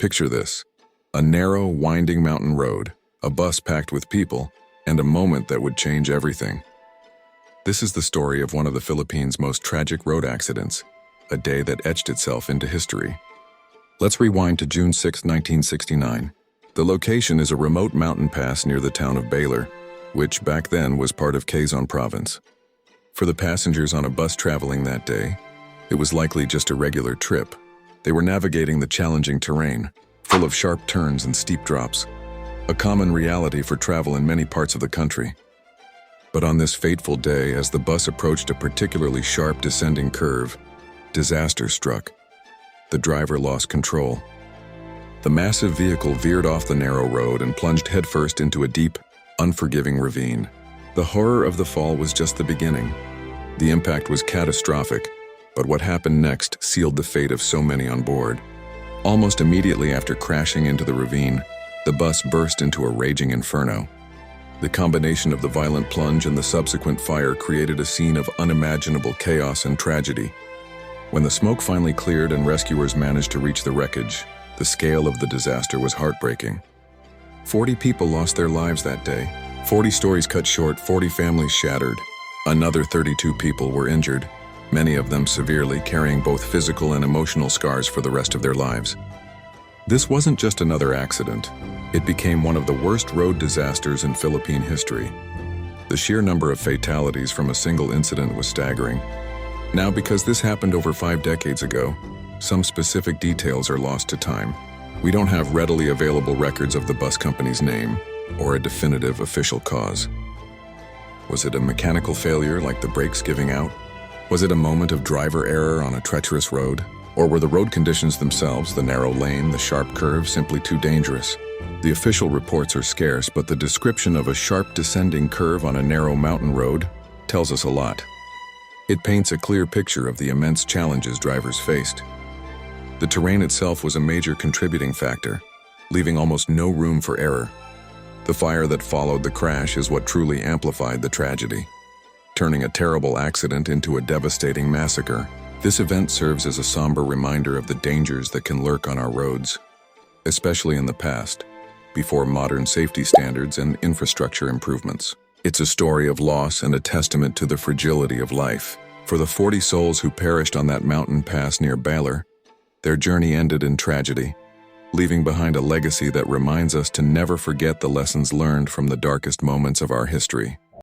Picture this: a narrow, winding mountain road, a bus packed with people, and a moment that would change everything. This is the story of one of the Philippines' most tragic road accidents, a day that etched itself into history. Let's rewind to June 6, 1969. The location is a remote mountain pass near the town of Baler, which back then was part of Quezon Province. For the passengers on a bus traveling that day, it was likely just a regular trip. They were navigating the challenging terrain, full of sharp turns and steep drops, a common reality for travel in many parts of the country. But on this fateful day, as the bus approached a particularly sharp descending curve, disaster struck. The driver lost control. The massive vehicle veered off the narrow road and plunged headfirst into a deep, unforgiving ravine. The horror of the fall was just the beginning. The impact was catastrophic, but what happened next sealed the fate of so many on board. Almost immediately after crashing into the ravine, the bus burst into a raging inferno. The combination of the violent plunge and the subsequent fire created a scene of unimaginable chaos and tragedy. When the smoke finally cleared and rescuers managed to reach the wreckage, the scale of the disaster was heartbreaking. 40 people lost their lives that day. 40 stories cut short, 40 families shattered. Another 32 people were injured, many of them severely, carrying both physical and emotional scars for the rest of their lives. This wasn't just another accident. It became one of the worst road disasters in Philippine history. The sheer number of fatalities from a single incident was staggering. Now, because this happened over 5 decades ago, some specific details are lost to time. We don't have readily available records of the bus company's name or a definitive official cause. Was it a mechanical failure like the brakes giving out? Was it a moment of driver error on a treacherous road? Or were the road conditions themselves, the narrow lane, the sharp curve, simply too dangerous? The official reports are scarce, but the description of a sharp descending curve on a narrow mountain road tells us a lot. It paints a clear picture of the immense challenges drivers faced. The terrain itself was a major contributing factor, leaving almost no room for error. The fire that followed the crash is what truly amplified the tragedy, turning a terrible accident into a devastating massacre. This event serves as a somber reminder of the dangers that can lurk on our roads, especially in the past, before modern safety standards and infrastructure improvements. It's a story of loss and a testament to the fragility of life. For the 40 souls who perished on that mountain pass near Baler, their journey ended in tragedy, leaving behind a legacy that reminds us to never forget the lessons learned from the darkest moments of our history.